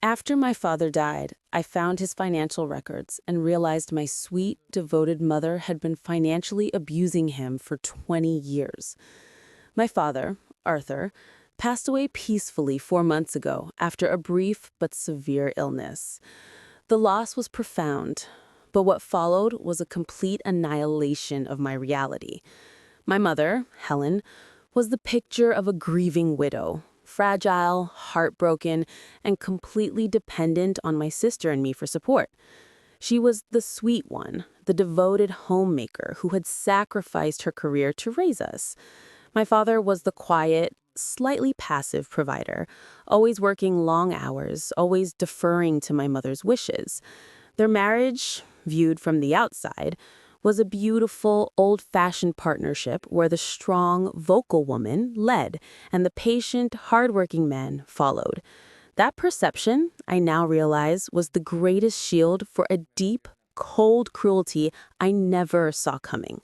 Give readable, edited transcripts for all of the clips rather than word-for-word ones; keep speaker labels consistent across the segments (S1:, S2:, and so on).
S1: After my father died, I found his financial records and realized my sweet, devoted mother had been financially abusing him for 20 years. My father, Arthur, passed away peacefully 4 months ago after a brief but severe illness. The loss was profound, but what followed was a complete annihilation of my reality. My mother, Helen, was the picture of a grieving widow, fragile, heartbroken, and completely dependent on my sister and me for support. She was the sweet one, the devoted homemaker who had sacrificed her career to raise us. My father was the quiet, slightly passive provider, always working long hours, always deferring to my mother's wishes. Their marriage, viewed from the outside, was a beautiful, old-fashioned partnership where the strong, vocal woman led and the patient, hardworking man followed. That perception, I now realize, was the greatest shield for a deep, cold cruelty I never saw coming.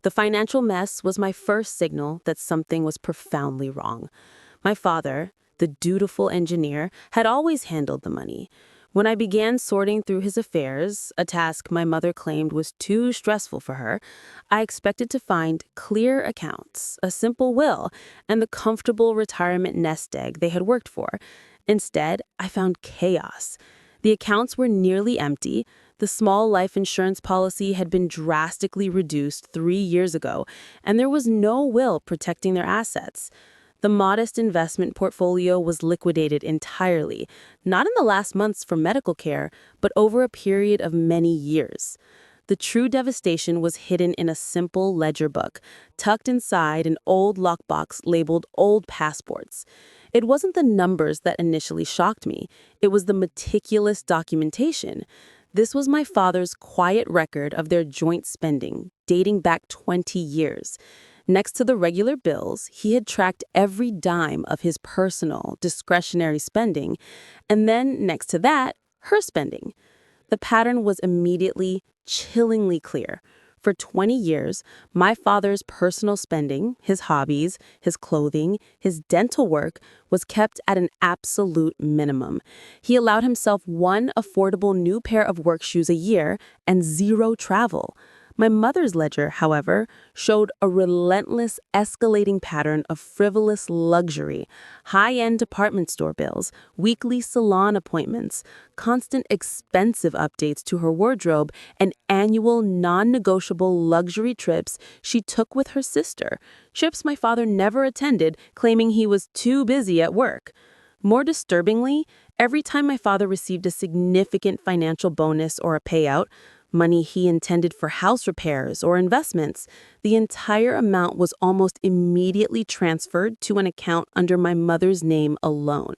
S1: The financial mess was my first signal that something was profoundly wrong. My father, the dutiful engineer, had always handled the money. When I began sorting through his affairs, a task my mother claimed was too stressful for her, I expected to find clear accounts, a simple will, and the comfortable retirement nest egg they had worked for. Instead, I found chaos. The accounts were nearly empty. The small life insurance policy had been drastically reduced 3 years ago, and there was no will protecting their assets. The modest investment portfolio was liquidated entirely, not in the last months for medical care, but over a period of many years. The true devastation was hidden in a simple ledger book, tucked inside an old lockbox labeled Old Passports. It wasn't the numbers that initially shocked me. It was the meticulous documentation. This was my father's quiet record of their joint spending, dating back 20 years. Next to the regular bills, he had tracked every dime of his personal, discretionary spending, and then next to that, her spending. The pattern was immediately, chillingly clear. For 20 years, my father's personal spending, his hobbies, his clothing, his dental work, was kept at an absolute minimum. He allowed himself one affordable new pair of work shoes a year and zero travel. My mother's ledger, however, showed a relentless escalating pattern of frivolous luxury, high-end department store bills, weekly salon appointments, constant expensive updates to her wardrobe, and annual non-negotiable luxury trips she took with her sister, trips my father never attended, claiming he was too busy at work. More disturbingly, every time my father received a significant financial bonus or a payout, money he intended for house repairs or investments, the entire amount was almost immediately transferred to an account under my mother's name alone.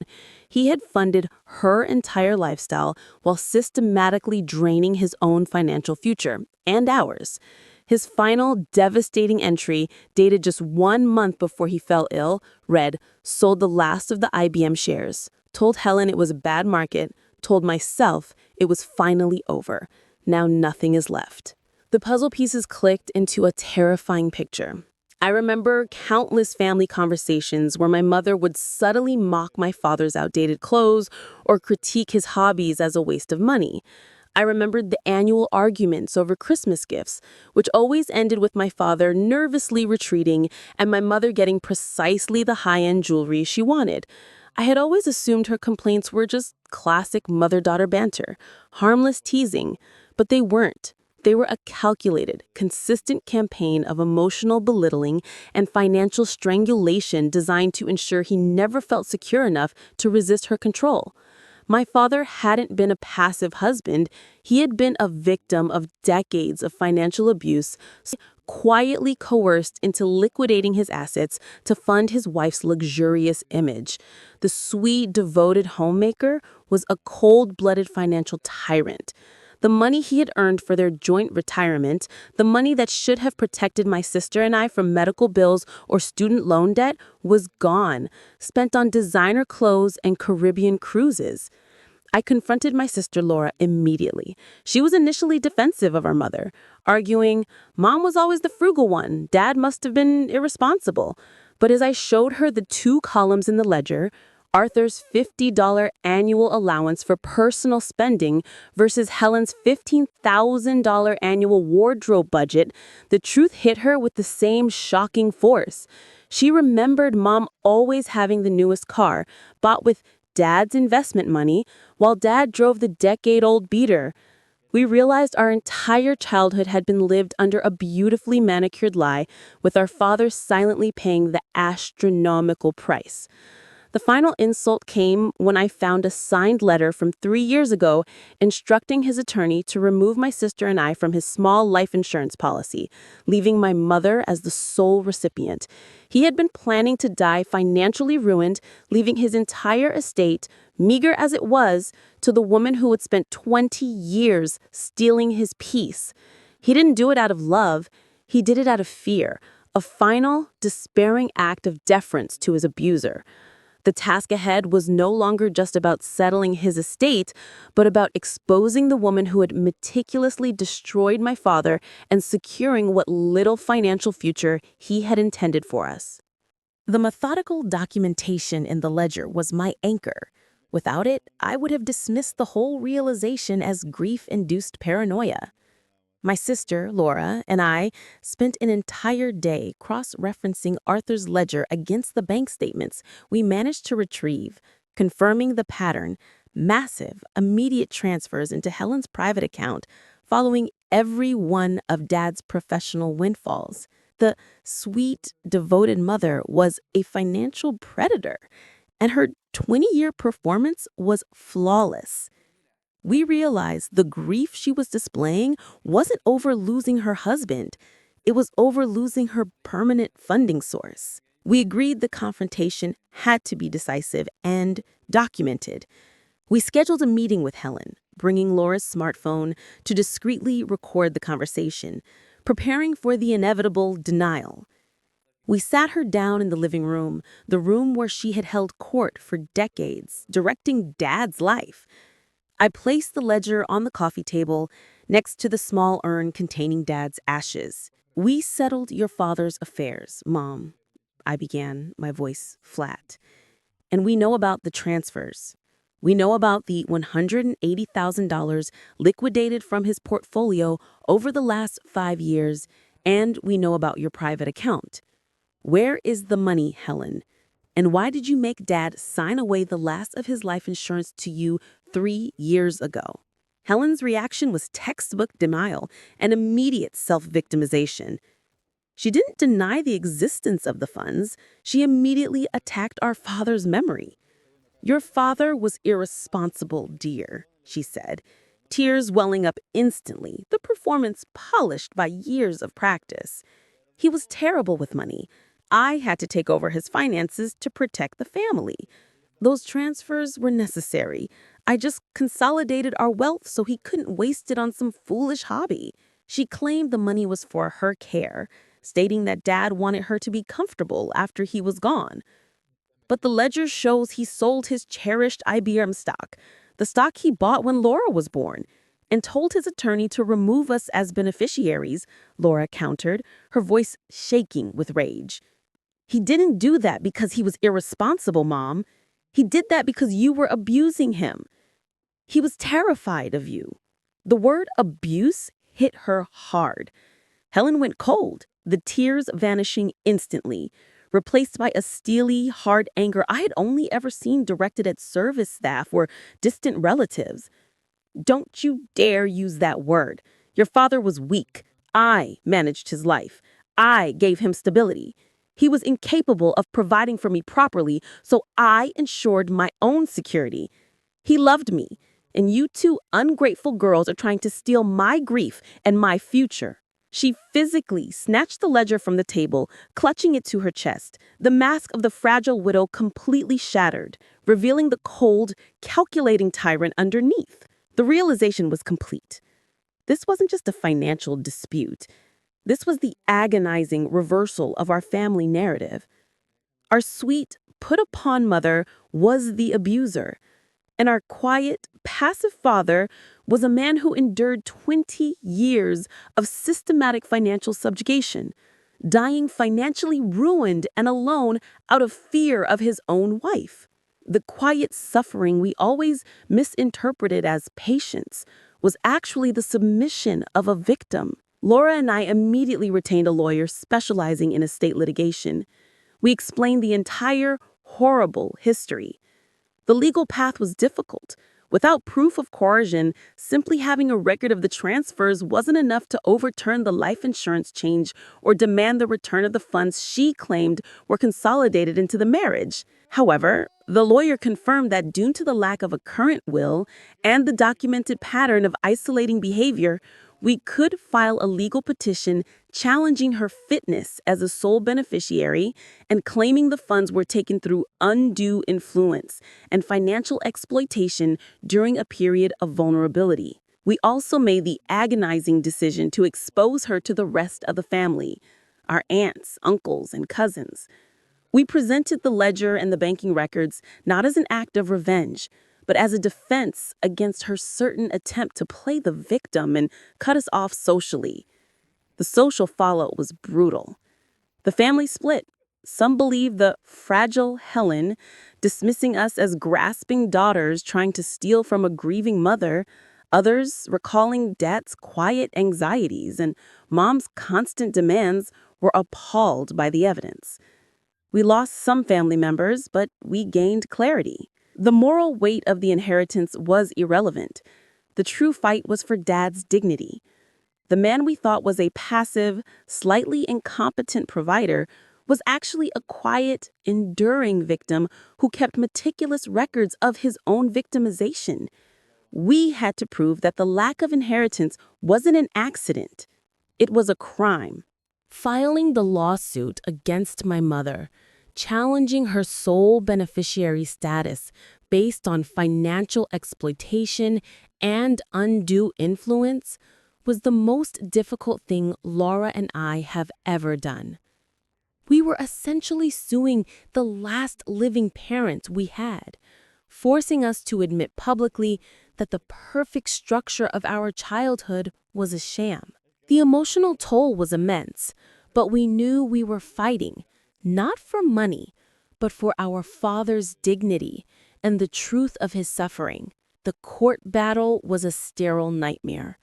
S1: He had funded her entire lifestyle while systematically draining his own financial future, and ours. His final devastating entry, dated just 1 month before he fell ill, read, "Sold the last of the IBM shares. Told Helen it was a bad market. Told myself it was finally over. Now nothing is left." The puzzle pieces clicked into a terrifying picture. I remember countless family conversations where my mother would subtly mock my father's outdated clothes or critique his hobbies as a waste of money. I remembered the annual arguments over Christmas gifts, which always ended with my father nervously retreating and my mother getting precisely the high-end jewelry she wanted. I had always assumed her complaints were just classic mother-daughter banter, harmless teasing, but they weren't. They were a calculated, consistent campaign of emotional belittling and financial strangulation designed to ensure he never felt secure enough to resist her control. My father hadn't been a passive husband. He had been a victim of decades of financial abuse, quietly coerced into liquidating his assets to fund his wife's luxurious image. The sweet, devoted homemaker was a cold-blooded financial tyrant. The money he had earned for their joint retirement, the money that should have protected my sister and I from medical bills or student loan debt, was gone, spent on designer clothes and Caribbean cruises. I confronted my sister Laura immediately. She was initially defensive of our mother, arguing, "Mom was always the frugal one. Dad must have been irresponsible." But as I showed her the 2 columns in the ledger, Arthur's $50 annual allowance for personal spending versus Helen's $15,000 annual wardrobe budget, the truth hit her with the same shocking force. She remembered Mom always having the newest car, bought with Dad's investment money, while Dad drove the decade-old beater. We realized our entire childhood had been lived under a beautifully manicured lie, with our father silently paying the astronomical price. The final insult came when I found a signed letter from 3 years ago instructing his attorney to remove my sister and I from his small life insurance policy, leaving my mother as the sole recipient. He had been planning to die financially ruined, leaving his entire estate, meager as it was, to the woman who had spent 20 years stealing his peace. He didn't do it out of love, he did it out of fear, a final, despairing act of deference to his abuser. The task ahead was no longer just about settling his estate, but about exposing the woman who had meticulously destroyed my father and securing what little financial future he had intended for us. The methodical documentation in the ledger was my anchor. Without it, I would have dismissed the whole realization as grief-induced paranoia. My sister, Laura, and I spent an entire day cross-referencing Arthur's ledger against the bank statements we managed to retrieve, confirming the pattern: massive, immediate transfers into Helen's private account following every one of Dad's professional windfalls. The sweet, devoted mother was a financial predator, and her 20-year performance was flawless. We realized the grief she was displaying wasn't over losing her husband. It was over losing her permanent funding source. We agreed the confrontation had to be decisive and documented. We scheduled a meeting with Helen, bringing Laura's smartphone to discreetly record the conversation, preparing for the inevitable denial. We sat her down in the living room, the room where she had held court for decades, directing Dad's life. I placed the ledger on the coffee table next to the small urn containing Dad's ashes. "We settled your father's affairs, Mom," I began, my voice flat. "And we know about the transfers. We know about the $180,000 liquidated from his portfolio over the last 5 years, and we know about your private account. Where is the money, Helen? And why did you make Dad sign away the last of his life insurance to you 3 years ago?" Helen's reaction was textbook denial and immediate self-victimization. She didn't deny the existence of the funds. She immediately attacked our father's memory. "Your father was irresponsible, dear," she said, tears welling up instantly, the performance polished by years of practice. "He was terrible with money. I had to take over his finances to protect the family. Those transfers were necessary. I just consolidated our wealth so he couldn't waste it on some foolish hobby." She claimed the money was for her care, stating that Dad wanted her to be comfortable after he was gone. But the ledger shows he sold his cherished IBM stock, the stock he bought when Laura was born, and told his attorney to remove us as beneficiaries, Laura countered, her voice shaking with rage. "He didn't do that because he was irresponsible, Mom. He did that because you were abusing him. He was terrified of you." The word abuse hit her hard. Helen went cold, the tears vanishing instantly, replaced by a steely, hard anger I had only ever seen directed at service staff or distant relatives. "Don't you dare use that word. Your father was weak. I managed his life. I gave him stability. He was incapable of providing for me properly, so I ensured my own security. He loved me, and you two ungrateful girls are trying to steal my grief and my future." She physically snatched the ledger from the table, clutching it to her chest, the mask of the fragile widow completely shattered, revealing the cold, calculating tyrant underneath. The realization was complete. This wasn't just a financial dispute. This was the agonizing reversal of our family narrative. Our sweet, put-upon mother was the abuser, and our quiet, passive father was a man who endured 20 years of systematic financial subjugation, dying financially ruined and alone out of fear of his own wife. The quiet suffering we always misinterpreted as patience was actually the submission of a victim. Laura and I immediately retained a lawyer specializing in estate litigation. We explained the entire horrible history. The legal path was difficult. Without proof of coercion, simply having a record of the transfers wasn't enough to overturn the life insurance change or demand the return of the funds she claimed were consolidated into the marriage. However, the lawyer confirmed that due to the lack of a current will and the documented pattern of isolating behavior, we could file a legal petition challenging her fitness as a sole beneficiary and claiming the funds were taken through undue influence and financial exploitation during a period of vulnerability. We also made the agonizing decision to expose her to the rest of the family, our aunts, uncles, and cousins. We presented the ledger and the banking records not as an act of revenge, but as a defense against her certain attempt to play the victim and cut us off socially. The social fallout was brutal. The family split. Some believed the fragile Helen, dismissing us as grasping daughters trying to steal from a grieving mother. Others recalling Dad's quiet anxieties and Mom's constant demands were appalled by the evidence. We lost some family members, but we gained clarity. The moral weight of the inheritance was irrelevant. The true fight was for Dad's dignity. The man we thought was a passive, slightly incompetent provider was actually a quiet, enduring victim who kept meticulous records of his own victimization. We had to prove that the lack of inheritance wasn't an accident. It was a crime. Filing the lawsuit against my mother, challenging her sole beneficiary status based on financial exploitation and undue influence, was the most difficult thing Laura and I have ever done. We were essentially suing the last living parent we had, forcing us to admit publicly that the perfect structure of our childhood was a sham. The emotional toll was immense, but we knew we were fighting, not for money, but for our father's dignity and the truth of his suffering. The court battle was a sterile nightmare.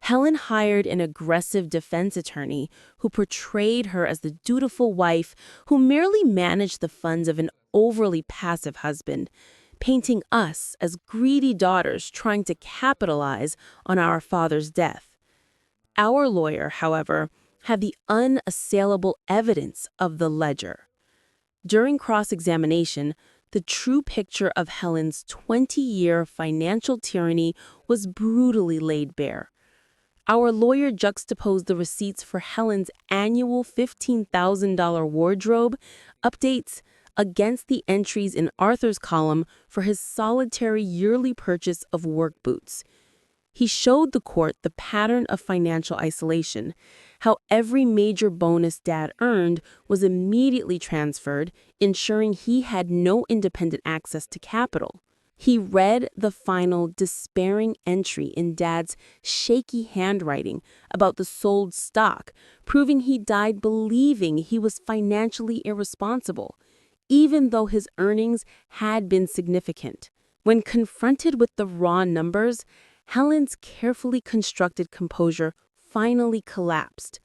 S1: Helen hired an aggressive defense attorney who portrayed her as the dutiful wife who merely managed the funds of an overly passive husband, painting us as greedy daughters trying to capitalize on our father's death. Our lawyer, however, had the unassailable evidence of the ledger. During cross-examination, the true picture of Helen's 20-year financial tyranny was brutally laid bare. Our lawyer juxtaposed the receipts for Helen's annual $15,000 wardrobe updates against the entries in Arthur's column for his solitary yearly purchase of work boots. He showed the court the pattern of financial isolation, how every major bonus Dad earned was immediately transferred, ensuring he had no independent access to capital. He read the final despairing entry in Dad's shaky handwriting about the sold stock, proving he died believing he was financially irresponsible, even though his earnings had been significant. When confronted with the raw numbers, Helen's carefully constructed composure finally collapsed.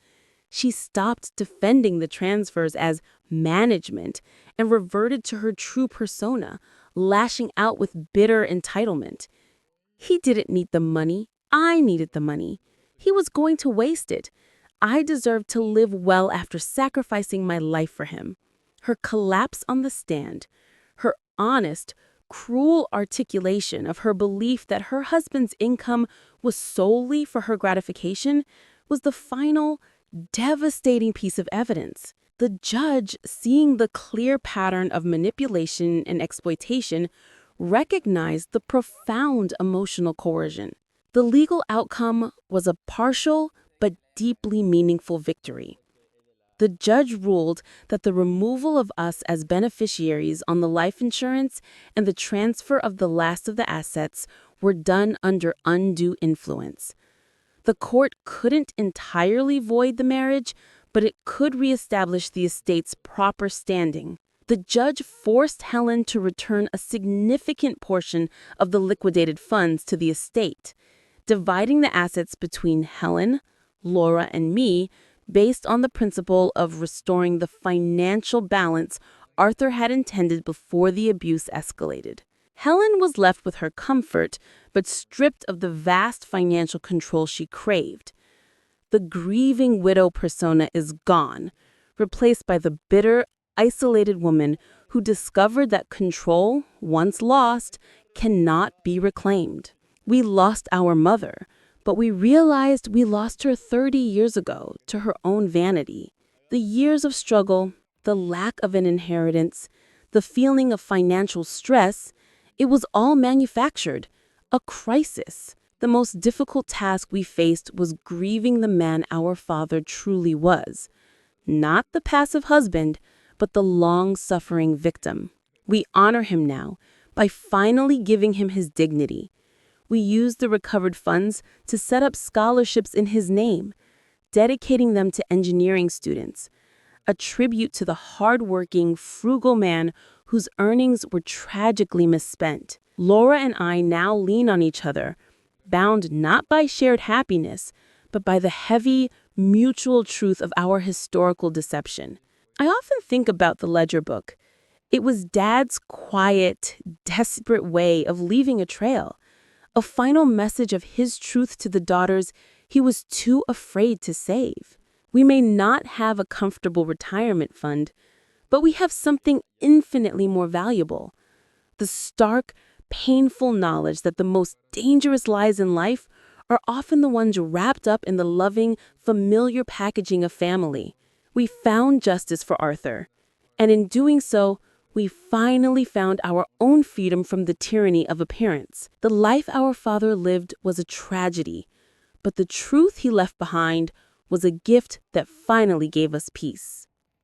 S1: She stopped defending the transfers as management and reverted to her true persona, lashing out with bitter entitlement. He didn't need the money. I needed the money. He was going to waste it. I deserved to live well after sacrificing my life for him. Her collapse on the stand, her honest, cruel articulation of her belief that her husband's income was solely for her gratification, was the final, devastating piece of evidence. The judge, seeing the clear pattern of manipulation and exploitation, recognized the profound emotional coercion. The legal outcome was a partial but deeply meaningful victory. The judge ruled that the removal of us as beneficiaries on the life insurance and the transfer of the last of the assets were done under undue influence. The court couldn't entirely void the marriage, but it could reestablish the estate's proper standing. The judge forced Helen to return a significant portion of the liquidated funds to the estate, dividing the assets between Helen, Laura, and me based on the principle of restoring the financial balance Arthur had intended before the abuse escalated. Helen was left with her comfort, but stripped of the vast financial control she craved. The grieving widow persona is gone, replaced by the bitter, isolated woman who discovered that control, once lost, cannot be reclaimed. We lost our mother, but we realized we lost her 30 years ago to her own vanity. The years of struggle, the lack of an inheritance, the feeling of financial stress, it was all manufactured. A crisis. The most difficult task we faced was grieving the man our father truly was. Not the passive husband, but the long-suffering victim. We honor him now by finally giving him his dignity. We used the recovered funds to set up scholarships in his name, dedicating them to engineering students, a tribute to the hardworking, frugal man whose earnings were tragically misspent. Laura and I now lean on each other, bound not by shared happiness, but by the heavy, mutual truth of our historical deception. I often think about the ledger book. It was Dad's quiet, desperate way of leaving a trail, a final message of his truth to the daughters he was too afraid to save. We may not have a comfortable retirement fund, but we have something infinitely more valuable. The stark, painful knowledge that the most dangerous lies in life are often the ones wrapped up in the loving, familiar packaging of family. We found justice for Arthur, and in doing so, we finally found our own freedom from the tyranny of appearance. The life our father lived was a tragedy, but the truth he left behind was a gift that finally gave us peace.